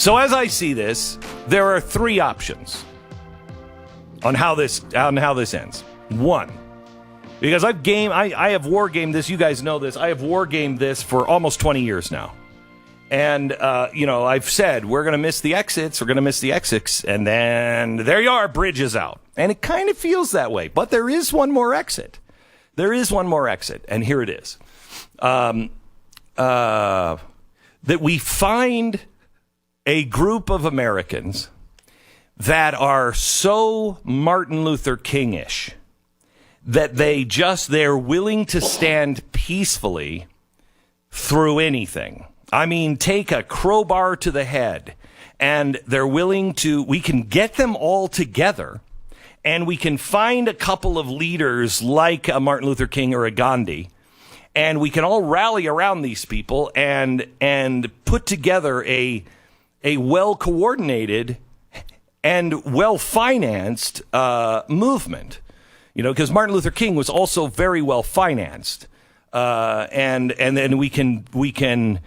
So as I see this, there are three options on how this ends. One, because I have war gamed this. You guys know this. I have war gamed this for almost 20 years now. And, I've said, we're going to miss the exits. We're going to miss the exits. And then there you are, bridge is out. And it kind of feels that way. But there is one more exit. And here it is. That we find a group of Americans that are so Martin Luther King-ish that they're willing to stand peacefully through anything. I mean, take a crowbar to the head, and they're willing to, we can get them all together, and we can find a couple of leaders like a Martin Luther King or a Gandhi, and we can all rally around these people and put together a well-coordinated and well-financed movement. Because Martin Luther King was also very well-financed. And then we can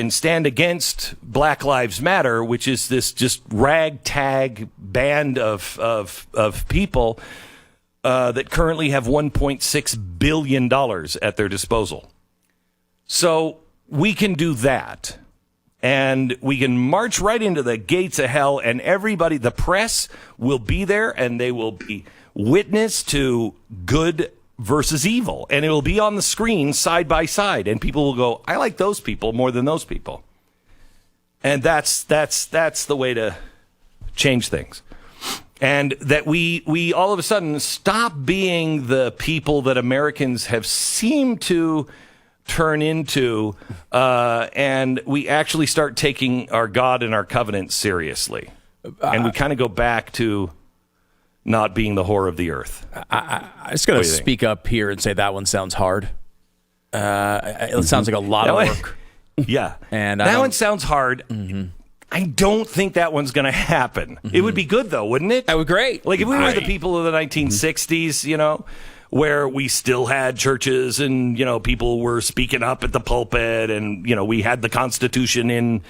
stand against Black Lives Matter, which is this just ragtag band of people that currently have $1.6 billion at their disposal. So we can do that. And we can march right into the gates of hell, and everybody, the press will be there, and they will be witness to good versus evil. And it will be on the screen side by side, and people will go, I like those people more than those people. And that's the way to change things. And that we all of a sudden stop being the people that Americans have seemed to turn into, and we actually start taking our God and our covenant seriously. And we kind of go back to not being the whore of the earth. I just got to speak up here and say that one sounds hard. It sounds like a lot of work. Yeah. And that one sounds hard. Mm-hmm. I don't think that one's going to happen. Mm-hmm. It would be good, though, wouldn't it? That would be great. Like if we were the people of the 1960s, where we still had churches and, people were speaking up at the pulpit and, we had the Constitution in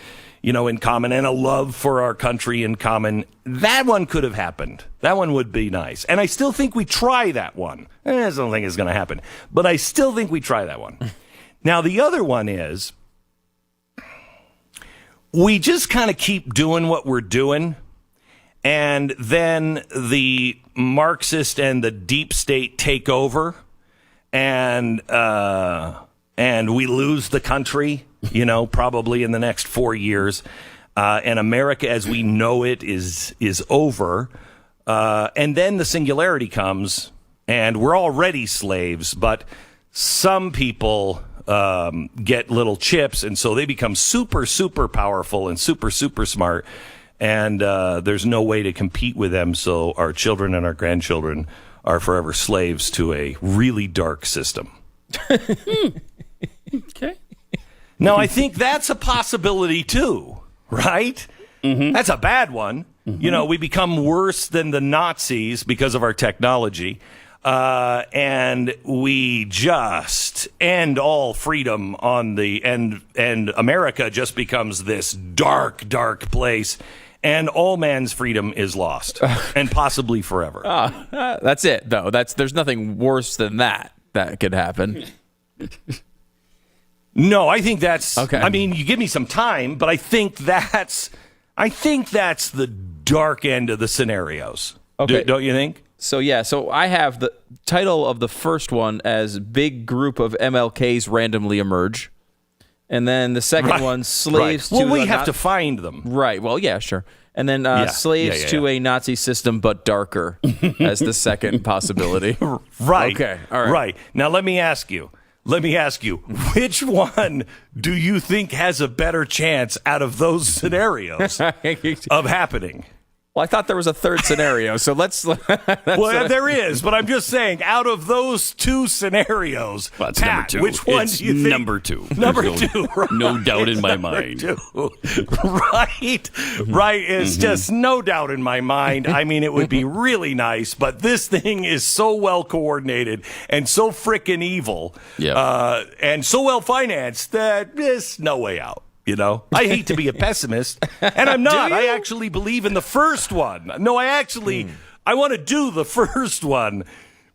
common and a love for our country in common. That one could have happened. That one would be nice. And I still think we try that one. I don't think it's going to happen, but I still think we try that one. Now, the other one is we just kind of keep doing what we're doing. And then the Marxist and the deep state take over, and we lose the country, probably in the next 4 years. And America as we know it is over. And then the singularity comes, and we're already slaves, but some people get little chips, and so they become super, super powerful and super, super smart. And there's no way to compete with them, so our children and our grandchildren are forever slaves to a really dark system. Okay. Now, I think that's a possibility, too, right? Mm-hmm. That's a bad one. Mm-hmm. We become worse than the Nazis because of our technology. And we just end all freedom on the end, and America just becomes this dark, dark place. And all man's freedom is lost, and possibly forever. That's it, though. There's nothing worse than that could happen. No, I think that's okay. I mean, you give me some time, but I think that's the dark end of the scenarios. Okay. Don't you think? So I have the title of the first one as "Big Group of MLKs Randomly Emerge." And then the second one, slaves to... Well, we have to find them. Right. Well, yeah, sure. And then slaves to a Nazi system, but darker, as the second possibility. Right. Okay. All right. Right. Now, let me ask you, which one do you think has a better chance out of those scenarios of happening? Well, I thought there was a third scenario, so let's... Well, there is, but I'm just saying, out of those two scenarios, Pat, number two. Which one do you think? Number two. Number two, right? No doubt in my Number mind. Two. Right, right. It's just no doubt in my mind. I mean, it would be really nice, but this thing is so well coordinated and so frickin' evil, and so well financed that there's no way out. You know, I hate to be a pessimist, and I'm not. I actually believe in the first one. No, I want to do the first one,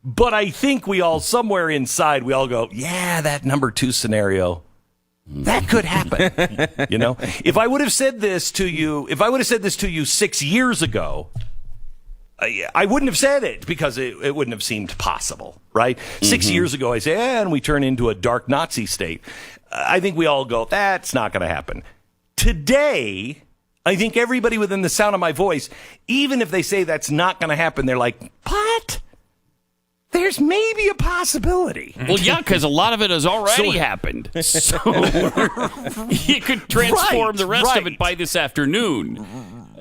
but I think we all, somewhere inside, we all go, yeah, that number 2 scenario, that could happen. You know, if I would have said this to you 6 years ago, I wouldn't have said it because it wouldn't have seemed possible, right? 6 years ago, I say, and we turn into a dark Nazi state. I think we all go, that's not going to happen. Today, I think everybody within the sound of my voice, even if they say that's not going to happen, they're like, what? There's maybe a possibility. Well, yeah, because a lot of it has already happened. So you could transform the rest of it by this afternoon.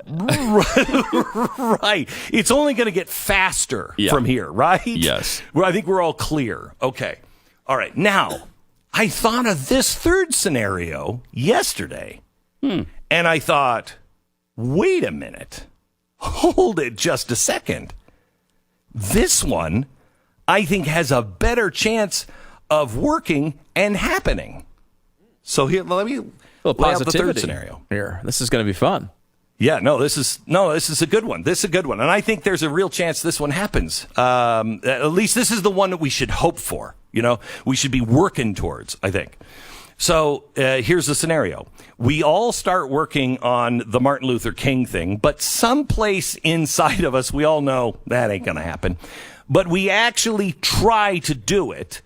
Right. It's only going to get faster from here, right? Yes. Well, I think we're all clear. Okay. All right. Now, I thought of this third scenario yesterday, and I thought, wait a minute. Hold it just a second. This one, I think, has a better chance of working and happening. So here, let me lay out the third scenario. Here, this is going to be fun. Yeah, this is a good one. This is a good one. And I think there's a real chance this one happens. At least this is the one that we should hope for. You know, we should be working towards, I think. So here's the scenario. We all start working on the Martin Luther King thing, but someplace inside of us, we all know that ain't going to happen. But we actually try to do it.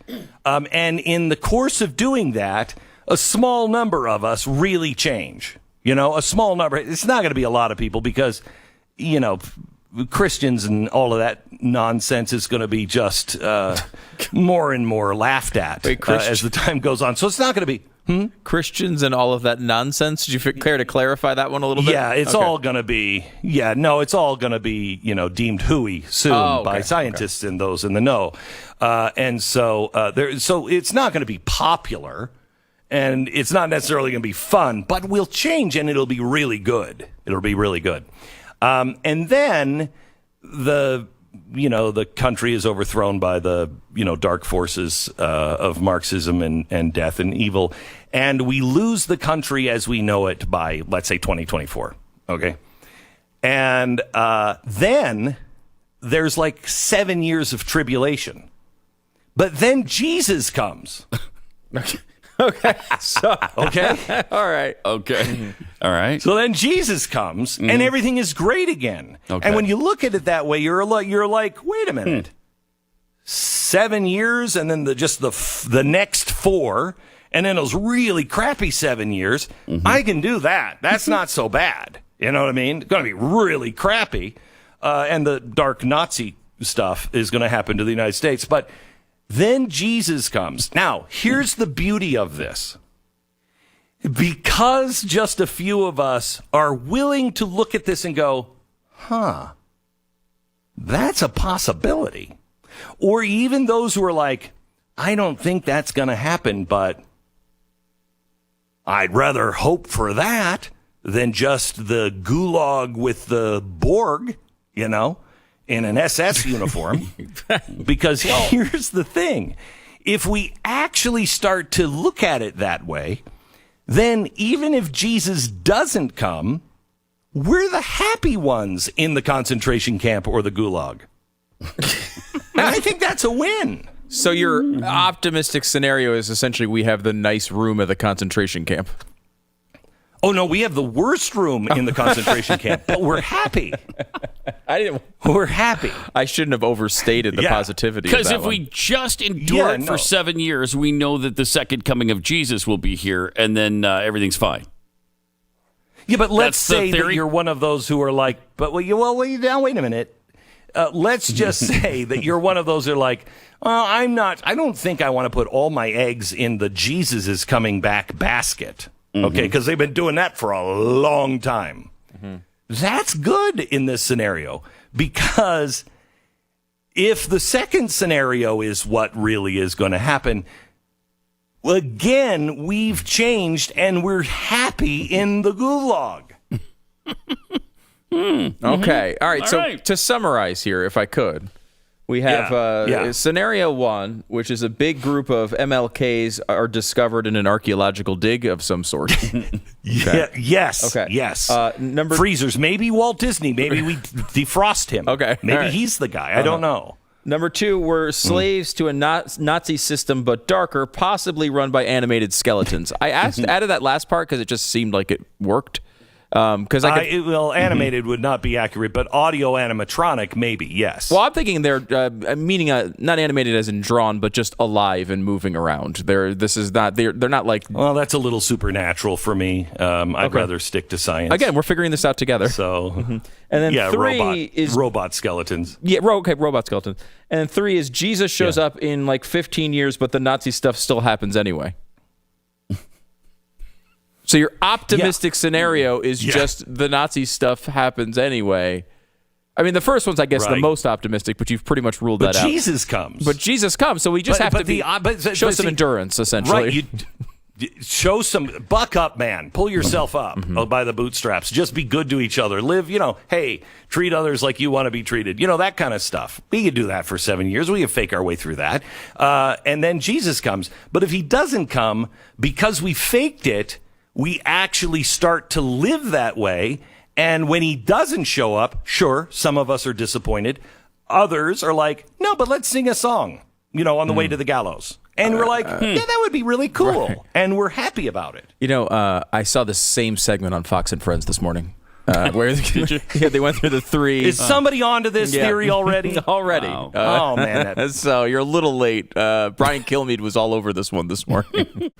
And in the course of doing that, a small number of us really change. You know, a small number. It's not going to be a lot of people because, you know, Christians and all of that nonsense is going to be just more and more laughed at as the time goes on. So it's not going to be Christians and all of that nonsense. Did you care to clarify that one a little bit? Yeah, it's all going to be. Yeah, no, it's all going to be, you know, deemed hooey soon by scientists and those in the know. And so so it's not going to be popular. And it's not necessarily going to be fun, but we'll change and it'll be really good. It'll be really good. And then the country is overthrown by the, dark forces of Marxism and death and evil. And we lose the country as we know it by, let's say, 2024. Okay. And then there's like 7 years of tribulation. But then Jesus comes. Okay. So, okay. All right. Okay. All right. So then Jesus comes and everything is great again. Okay. And when you look at it that way, you're like, wait a minute. 7 years and then the next 4 and then those really crappy 7 years. I can do that. That's not so bad. You know what I mean? It's going to be really crappy. And the dark Nazi stuff is going to happen to the United States. But then Jesus comes. Now, here's the beauty of this. Because just a few of us are willing to look at this and go, that's a possibility. Or even those who are like, I don't think that's going to happen, but I'd rather hope for that than just the gulag with the Borg, in an SS uniform. Because here's the thing. If we actually start to look at it that way, then even if Jesus doesn't come, we're the happy ones in the concentration camp or the gulag. And I think that's a win. So your optimistic scenario is essentially we have the nice room at the concentration camp. Oh, no, we have the worst room in the concentration camp, but we're happy. We're happy. I shouldn't have overstated the positivity of that. Because if we just endure it for 7 years, we know that the second coming of Jesus will be here, and then everything's fine. Yeah, but let's say that you're one of those who are like, wait a minute. Let's just say that you're one of those who are like, I don't think I want to put all my eggs in the Jesus is coming back basket. Okay, because they've been doing that for a long time. That's good in this scenario, because if the second scenario is what really is going to happen, again, we've changed and we're happy in the gulag. Okay. All right. To summarize here, if I could, We have Yeah. scenario 1, which is a big group of MLKs are discovered in an archaeological dig of some sort. Yeah, yes. Okay. Yes. Number Freezers. Maybe Walt Disney. Maybe we defrost him. Okay. Maybe All right. he's the guy. I don't know. Number 2 were slaves to a Nazi system, but darker, possibly run by animated skeletons. I added that last part because it just seemed like it worked. Because animated would not be accurate, but audio animatronic, maybe, yes. Well, I'm thinking they're meaning not animated as in drawn, but just alive and moving around. They're not like. Well, that's a little supernatural for me. I'd rather stick to science. Again, we're figuring this out together. So, and then 3 is robot skeletons. Yeah, robot skeletons. And then 3 is Jesus shows up in like 15 years, but the Nazi stuff still happens anyway. So your optimistic scenario is just the Nazi stuff happens anyway. I mean, the first one's, I guess, the most optimistic, but you've pretty much ruled that out. Jesus comes. But Jesus comes, so we just have to show some endurance, essentially. Right, show some, buck up, man. Pull yourself up by the bootstraps. Just be good to each other. Live, hey, treat others like you want to be treated. That kind of stuff. We could do that for 7 years. We could fake our way through that. And then Jesus comes. But if he doesn't come, because we faked it, we actually start to live that way. And when he doesn't show up, sure, some of us are disappointed. Others are like, no, but let's sing a song, on the way to the gallows. And we're like, yeah, that would be really cool. Right. And we're happy about it. I saw the same segment on Fox and Friends this morning. Where they went through the 3. Is somebody onto this theory already? Already. Wow. Oh, man. So you're a little late. Brian Kilmeade was all over this one this morning.